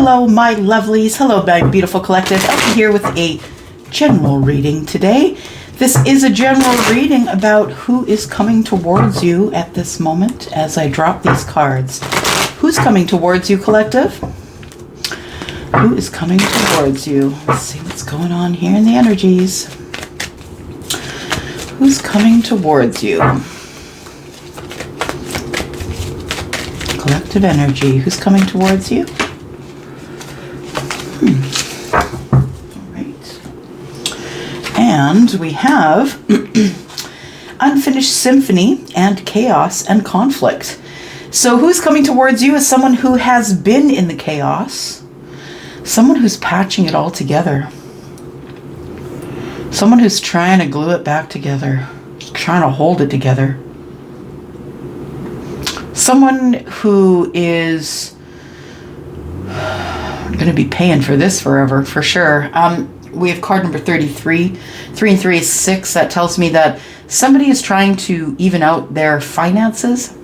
Hello, my lovelies. Hello, my beautiful collective. I'm here with a general reading today. This is a general reading about who is coming towards you at this moment as I drop these cards. Who's coming towards you, collective? Who is coming towards you? Let's see what's going on here in the energies. Who's coming towards you? Collective energy. Who's coming towards you? All right. And we have unfinished symphony and chaos and conflict. So who's coming towards you is someone who has been in the chaos, someone who's patching it all together, someone who's trying to glue it back together, trying to hold it together. Someone who is going to be paying for this forever, for sure. We have card number 33. 3 and 3 is 6. That tells me that somebody is trying to even out their finances.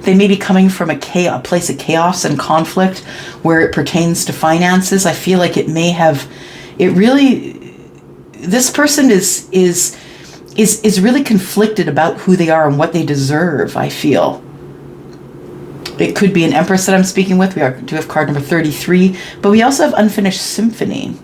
They may be coming from a place of chaos and conflict where it pertains to finances. I feel like this person is really conflicted about who they are and what they deserve, I feel. It could be an Empress that I'm speaking with. We do have card number 33, but we also have unfinished symphony.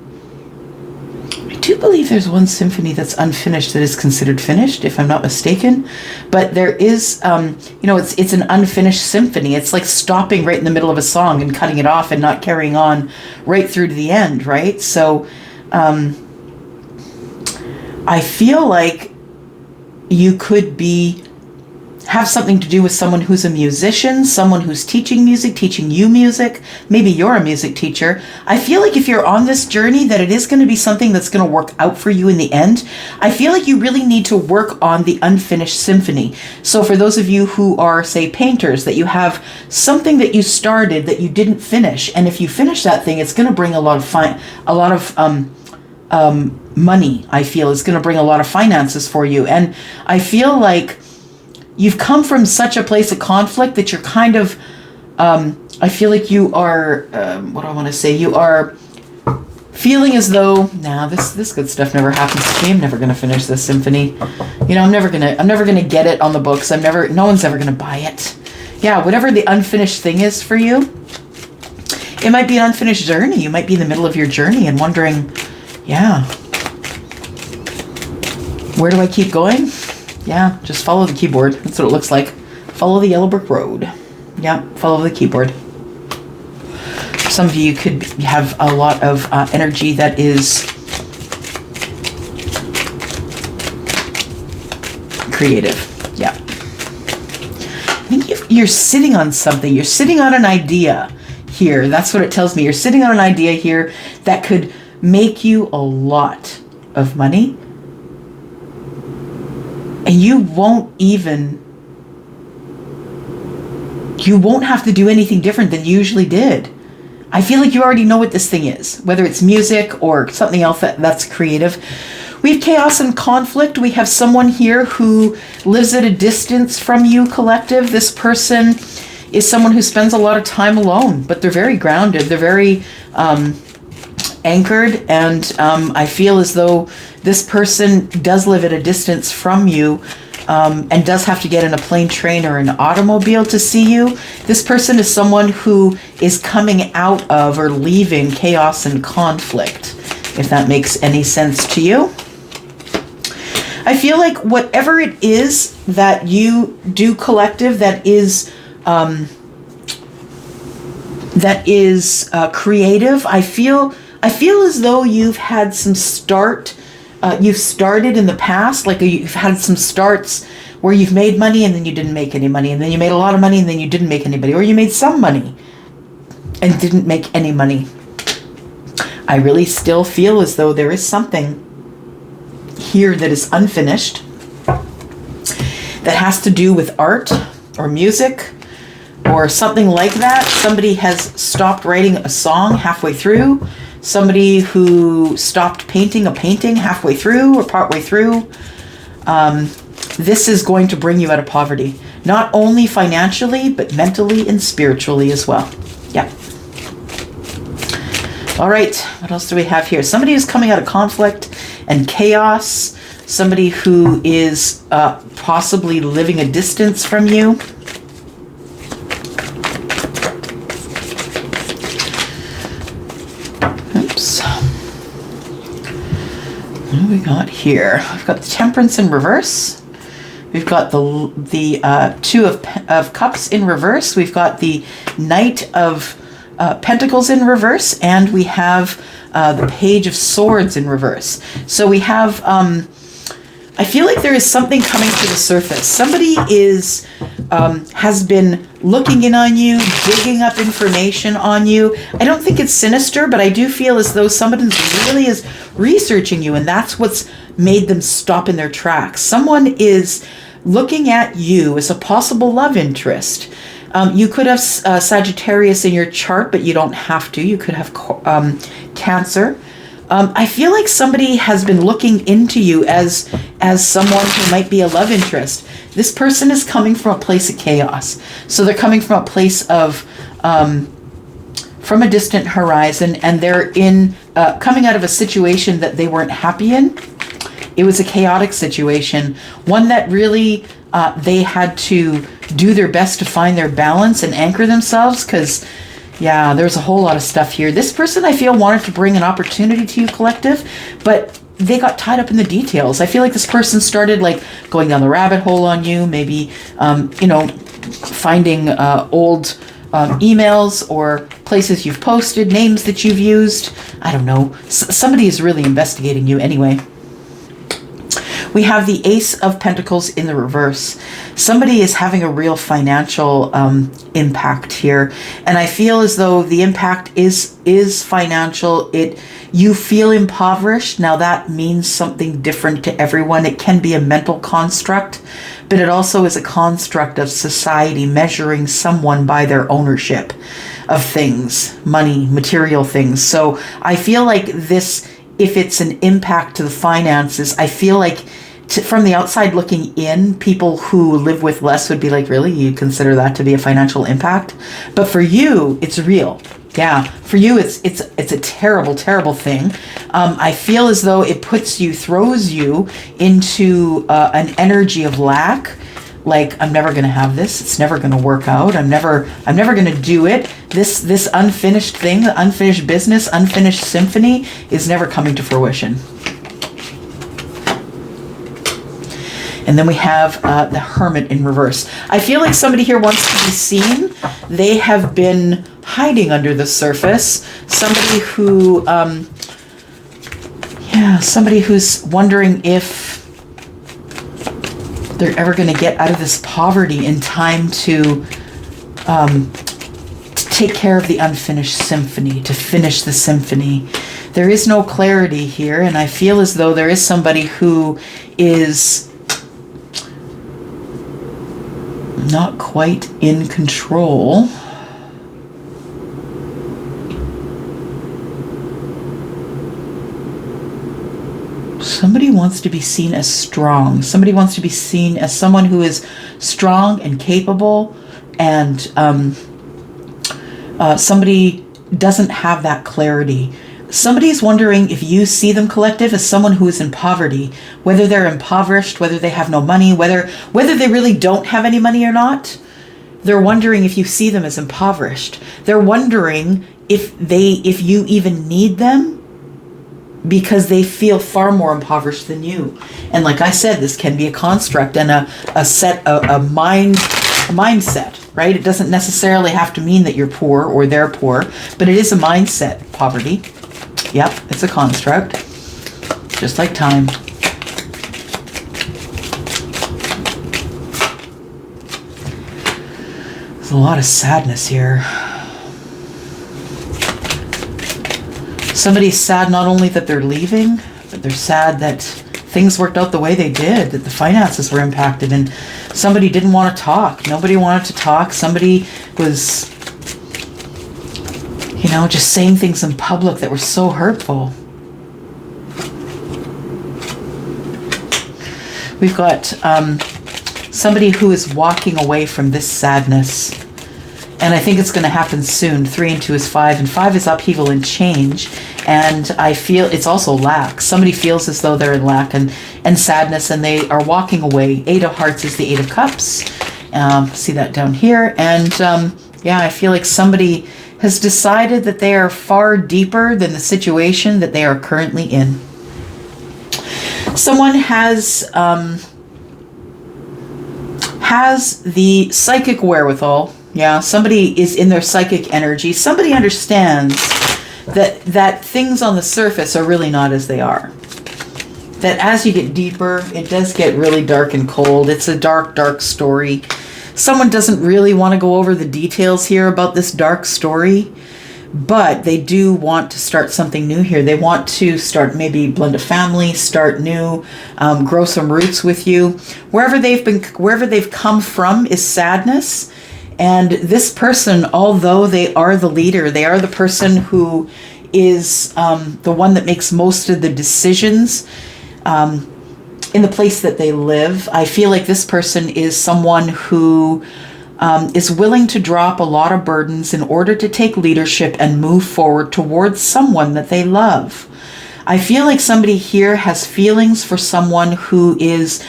I do believe there's one symphony that's unfinished that is considered finished, if I'm not mistaken. But there is, it's an unfinished symphony. It's like stopping right in the middle of a song and cutting it off and not carrying on right through to the end, right? So I feel like you could have something to do with someone who's a musician, someone who's teaching music, teaching you music. Maybe you're a music teacher. I feel like if you're on this journey, that it is going to be something that's going to work out for you in the end. I feel like you really need to work on the unfinished symphony. So for those of you who are, say, painters, that you have something that you started that you didn't finish, and if you finish that thing, it's going to bring a lot of money. I feel it's going to bring a lot of finances for you, and I feel like you've come from such a place of conflict that you're kind of, I feel like you are, you are feeling as though, this good stuff never happens to me. I'm never going to finish this symphony. I'm never going to get it on the books. No one's ever going to buy it. Yeah, whatever the unfinished thing is for you, it might be an unfinished journey. You might be in the middle of your journey and wondering, where do I keep going? Yeah, just follow the keyboard. That's what it looks like. Follow the yellow brick road. Yeah, follow the keyboard. Some of you could have a lot of energy that is creative. Yeah. I think you're sitting on something. You're sitting on an idea here. That's what it tells me. You're sitting on an idea here that could make you a lot of money. And you won't have to do anything different than you usually did. I feel like you already know what this thing is, whether it's music or something else that's creative. We have chaos and conflict. We have someone here who lives at a distance from you, collective. This person is someone who spends a lot of time alone, but they're very grounded. They're very anchored, and I feel as though this person does live at a distance from you and does have to get in a plane, train, or an automobile to see you. This person is someone who is coming out of or leaving chaos and conflict, if that makes any sense to you. I feel like whatever it is that you do, collective, that is creative, I feel as though you've had some you've started in the past, like you've had some starts where you've made money and then you didn't make any money, and then you made a lot of money and then you didn't make any money, or you made some money and didn't make any money. I really still feel as though there is something here that is unfinished that has to do with art or music or something like that. Somebody has stopped writing a song halfway through. Somebody who stopped painting a painting halfway through or partway through. This is going to bring you out of poverty, not only financially, but mentally and spiritually as well. Yeah. All right, what else do we have here? Somebody who's coming out of conflict and chaos. Somebody who is possibly living a distance from you. Oops. What do we got here? We've got the Temperance in reverse. We've got the Two of Cups in reverse. We've got the Knight of Pentacles in reverse, and we have the Page of Swords in reverse. So we have, I feel like there is something coming to the surface. Somebody is, has been looking in on you, digging up information on you. I don't think it's sinister, but I do feel as though somebody really is researching you, and that's what's made them stop in their tracks. Someone is looking at you as a possible love interest. You could have Sagittarius in your chart, but you don't have to. You could have Cancer. I feel like somebody has been looking into you as someone who might be a love interest. This person is coming from a place of chaos. So they're coming from a place of, from a distant horizon, and they're coming out of a situation that they weren't happy in. It was a chaotic situation, one that really they had to do their best to find their balance and anchor themselves, because yeah, there's a whole lot of stuff here. This person, I feel, wanted to bring an opportunity to you, collective, but they got tied up in the details. I feel like this person started like going down the rabbit hole on you, maybe, you know, finding old emails or places you've posted, names that you've used. I don't know. Somebody is really investigating you anyway. We have the Ace of Pentacles in the reverse. Somebody is having a real financial impact here. And I feel as though the impact is financial. You feel impoverished. Now that means something different to everyone. It can be a mental construct, but it also is a construct of society measuring someone by their ownership of things, money, material things. So I feel like this, if it's an impact to the finances, I feel like from the outside looking in, people who live with less would be like, really? You consider that to be a financial impact? But for you, it's real. Yeah, for you, it's a terrible, terrible thing. I feel as though it throws you into an energy of lack. Like, I'm never going to have this. It's never going to work out. I'm never going to do it. This unfinished thing, the unfinished business, unfinished symphony is never coming to fruition. And then we have the Hermit in reverse. I feel like somebody here wants to be seen. They have been hiding under the surface. Somebody who, somebody who's wondering if they're ever going to get out of this poverty in time to take care of the unfinished symphony, to finish the symphony. There is no clarity here, and I feel as though there is somebody who is not quite in control. Somebody wants to be seen as strong. Somebody wants to be seen as someone who is strong and capable, and somebody doesn't have that clarity. Somebody's wondering if you see them, collective, as someone who is in poverty, whether they're impoverished, whether they have no money, whether they really don't have any money or not. They're wondering if you see them as impoverished. They're wondering if you even need them, because they feel far more impoverished than you. And like I said, this can be a construct and a mindset, right? It doesn't necessarily have to mean that you're poor or they're poor, but it is a mindset, poverty. Yep, it's a construct, just like time. There's a lot of sadness here. Somebody's sad not only that they're leaving, but they're sad that things worked out the way they did, that the finances were impacted, and somebody didn't want to talk. Nobody wanted to talk. Somebody was, just saying things in public that were so hurtful. We've got somebody who is walking away from this sadness. And I think it's going to happen soon. 3 and 2 is 5, and 5 is upheaval and change. And I feel it's also lack. Somebody feels as though they're in lack and sadness, and they are walking away. 8 of Hearts is the 8 of Cups. See that down here. And yeah, I feel like somebody has decided that they are far deeper than the situation that they are currently in. Someone has the psychic wherewithal. Yeah, somebody is in their psychic energy. Somebody understands that things on the surface are really not as they are. That as you get deeper, it does get really dark and cold. It's a dark, dark story. Someone doesn't really want to go over the details here about this dark story, but they do want to start something new here. They want to start, maybe blend a family, start new, grow some roots with you. Wherever they've come from is sadness. And this person, although they are the leader, they are the person who is the one that makes most of the decisions in the place that they live. I feel like this person is someone who is willing to drop a lot of burdens in order to take leadership and move forward towards someone that they love. I feel like somebody here has feelings for someone who is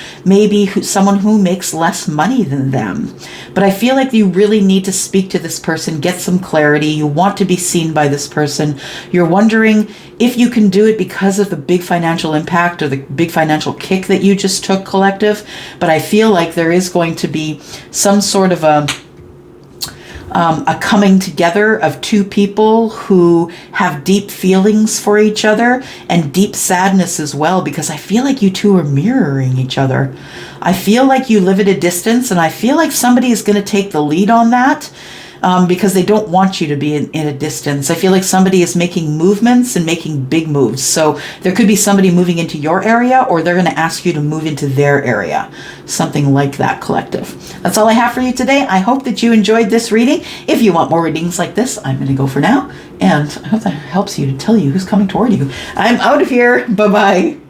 someone who makes less money than them. But I feel like you really need to speak to this person, get some clarity. You want to be seen by this person. You're wondering if you can do it because of the big financial impact or the big financial kick that you just took, collective. But I feel like there is going to be some sort of a coming together of two people who have deep feelings for each other and deep sadness as well, because I feel like you two are mirroring each other. I feel like you live at a distance, and I feel like somebody is going to take the lead on that because they don't want you to be in a distance. I feel like somebody is making movements and making big moves. So there could be somebody moving into your area, or they're going to ask you to move into their area. Something like that, collective. That's all I have for you today. I hope that you enjoyed this reading. If you want more readings like this, I'm going to go for now. And I hope that helps you to tell you who's coming toward you. I'm out of here. Bye-bye.